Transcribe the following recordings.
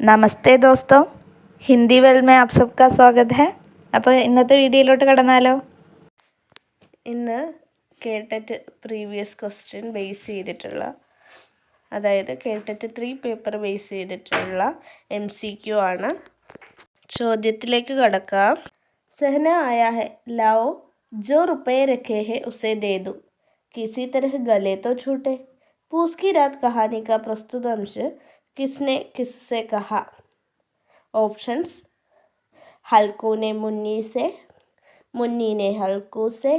നമസ്തേ ദോസ്തോ, Hindi world में आप सबका स्वागत है. അപ്പോൾ ഇന്നത്തെ വീഡിയോയിലോട്ട് കടന്നാലോ. ഇന്ന് കേട്ടറ്റ് പ്രീവിയസ് ക്വസ്റ്റ്യൻ ബേസ് ചെയ്തിട്ടുള്ള, അതായത് കേട്ടറ്റ് 3 പേപ്പർ ബേസ് ചെയ്തിട്ടുള്ള MCQ ആണ്. ചോദ്യത്തിലേക്ക് കടക്കാം. सहना आया है, लाओ जो रुपए रखे हैं उसे दे दो, किसी तरह गले तो छूटे. पूस की रात कहानी का प्रस्तुत अंश किसने किससे कहा. ऑप्शंस: हल्कू ने मुन्नी से, मुन्नी ने हल्कू से,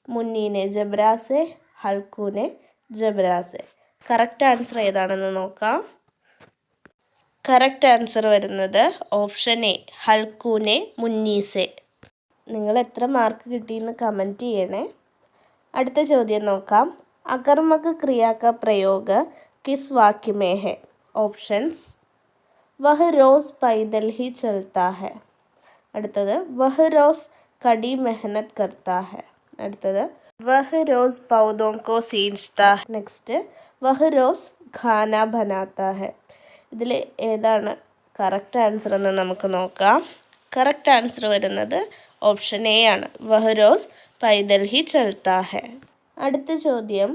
मुन्नी ने जबरा से, हल्कू ने जबरा से. കറക്റ്റ് ആൻസർ ഏതാണെന്ന് നോക്കാം. കറക്റ്റ് ആൻസർ വരുന്നത് ഓപ്ഷൻ എ, ഹൽക്കൂനെ മുന്നീസെ. നിങ്ങൾ എത്ര മാർക്ക് കിട്ടിയെന്ന് കമൻറ്റ് ചെയ്യണേ. അടുത്ത ചോദ്യം നോക്കാം. अकर्मक क्रिया का प्रयोग किस वाक्य में है. ऑप्शंस: वह रोज़ पैदल ही चलता है. അടുത്തത് वह रोज़ कड़ी मेहनत करता है. അടുത്തത് वह रोज़ पौधों को सींचता है. നെക്സ്റ്റ് वह रोज़ खाना बनाता है. ഇതിൽ ഏതാണ് കറക്റ്റ് ആൻസർ എന്ന് നമുക്ക് നോക്കാം. കറക്റ്റ് ആൻസർ വരുന്നത് ഓപ്ഷൻ എ ആണ്, വഹ रोज़ पैदल ही चलता है. അടുത്ത ചോദ്യം.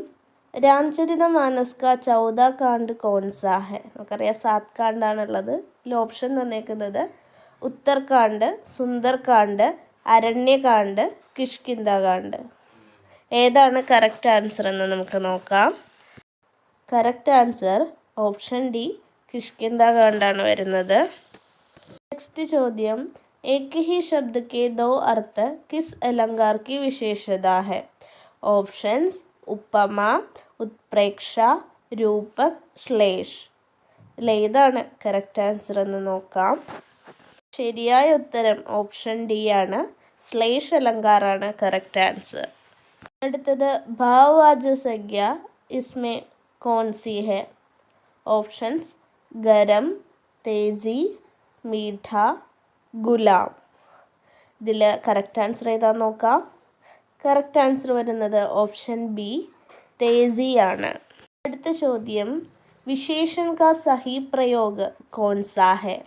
രാംചരിതമാനസ് കാ 14 കാണ്ഡ് കോൺസാ ഹെ. നമുക്കറിയാം 7 കാണ്ഡാണുള്ളത്. ഇതിൽ ഓപ്ഷൻ തന്നേക്കുന്നത് ഉത്തർകാണ്ഡ്, സുന്ദർകാണ്ഡ്, അരണ്യകാണ്ഡ്, കിഷ്കിന്ധാകാണ്ഡ്. ഏതാണ് കറക്റ്റ് ആൻസർ എന്ന് നമുക്ക് നോക്കാം. കറക്റ്റ് ആൻസർ ഓപ്ഷൻ ഡി, കിഷ്കിന്ധാകാണ്ഡാണ് വരുന്നത്. നെക്സ്റ്റ് ചോദ്യം. एक ही शब्द के 2 अर्थ किस अलंकार की विशेषता है. ऑप्शंस: उपमा, उत्प्रेक्षा, रूपक, श्लेष. ഏതാണ് കറക്റ്റ് ആൻസർ എന്ന് നോക്കാം. ശരിയായ ഉത്തരം ഓപ്ഷൻ ഡി ആണ്, ശ്ലേഷ അലങ്കാരാണ് കറക്റ്റ് ആൻസർ. അടുത്തത് ഭാവവാചക സംജ്ഞ इसमें कौन सी है. ഓപ്ഷൻസ്: ഗരം, തേസി, മീഠ, ഗുലാം. ഇതിൽ കറക്റ്റ് ആൻസർ ഏതാന്ന് നോക്കാം. കറക്റ്റ് ആൻസർ വരുന്നത് ഓപ്ഷൻ ബി, തേസി ആണ്. അടുത്ത ചോദ്യം. വിശേഷൺ കാ സഹി പ്രयोग कौन सा है.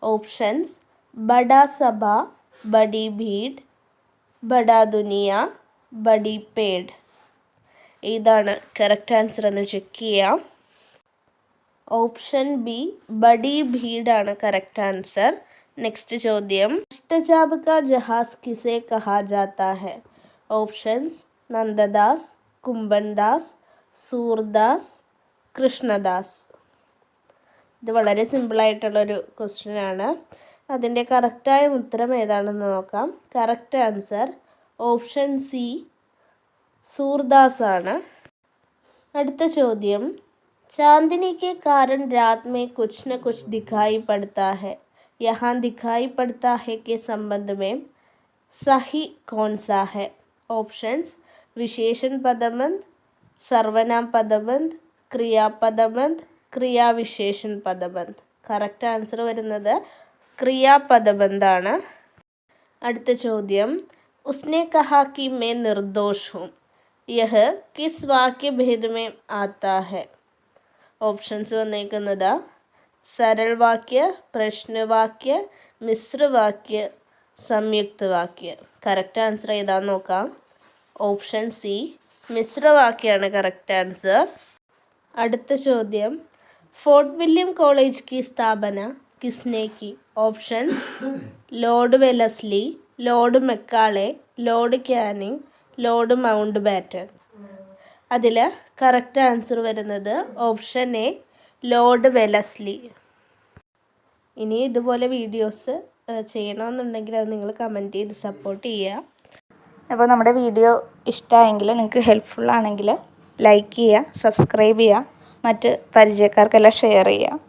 ഓപ്ഷൻസ്: ബഡാ സഭ, ബഡി ഭീഡ്, ബഡാ ദുനിയ, ബഡി പേഡ്. ഏതാണ് കറക്റ്റ് ആൻസർ എന്ന് ചെക്ക് ചെയ്യാം. ഓപ്ഷൻ ബി, ബഡി ഭീഡാണ് കറക്റ്റ് ആൻസർ. നെക്സ്റ്റ് ചോദ്യം. അഷ്ടചാപ് കാ ജഹാസ് കിസെ കഹാ ജാതാ ഹെ. ഓപ്ഷൻസ്: നന്ദദാസ്, കുംഭൻദാസ്, സൂർദാസ്, കൃഷ്ണദാസ്. ഇത് വളരെ സിമ്പിളായിട്ടുള്ളൊരു ക്വസ്റ്റ്യൻ ആണ്. അതിൻ്റെ കറക്റ്റായ ഉത്തരം ഏതാണെന്ന് നോക്കാം. Correct answer option C, Surdas ആണ്. അടുത്ത ചോദ്യം. चांदनी के कारण रात में कुछ न कुछ दिखाई पड़ता है, यहाँ दिखाई पड़ता है के संबंध में सही कौन सा है. ऑप्शंस: विशेषण पदबंध, सर्वनाम पदबंध, क्रिया पदबंध, क्रिया विशेषण पदबंध. കറക്റ്റ് ആൻസർ വരുന്നത് ക്രിയാ പദബന്ധാണ്. അടുത്ത ചോദ്യം. उसने कहा कि मैं निर्दोष हूँ, यह किस वाक्य भेद में आता है. ഓപ്ഷൻസ് വന്നേക്കുന്നത് सरल वाक्य, പ്രശ്നവാക്യ, മിശ്രവാക്യ, സംയുക്ത വാക്യ. കറക്റ്റ് ആൻസർ ഏതാന്ന് നോക്കാം. ഓപ്ഷൻ സി, മിശ്രവാക്യമാണ് കറക്റ്റ് ആൻസർ. അടുത്ത ചോദ്യം. ഫോർട്ട് വില്യം കോളേജ് की स्थापना किसने की. Options: Lord Wellesley, Lord Macaulay, Lord Canning, Lord Mountbatten. അതിൽ കറക്റ്റ് ആൻസർ വരുന്നത് ഓപ്ഷൻ എ, ലോർഡ് വെലസ്ലി. ഇനി ഇതുപോലെ വീഡിയോസ് ചെയ്യണമെന്നുണ്ടെങ്കിൽ അത് നിങ്ങൾ കമൻറ്റ് ചെയ്ത് സപ്പോർട്ട് ചെയ്യുക. അപ്പോൾ നമ്മുടെ വീഡിയോ ഇഷ്ടമായെങ്കിൽ, നിങ്ങൾക്ക് ഹെൽപ്ഫുൾ ആണെങ്കിൽ ലൈക്ക് ചെയ്യുക, സബ്സ്ക്രൈബ് ചെയ്യുക, മറ്റ് പരിചയക്കാർക്കെല്ലാം ഷെയർ ചെയ്യുക.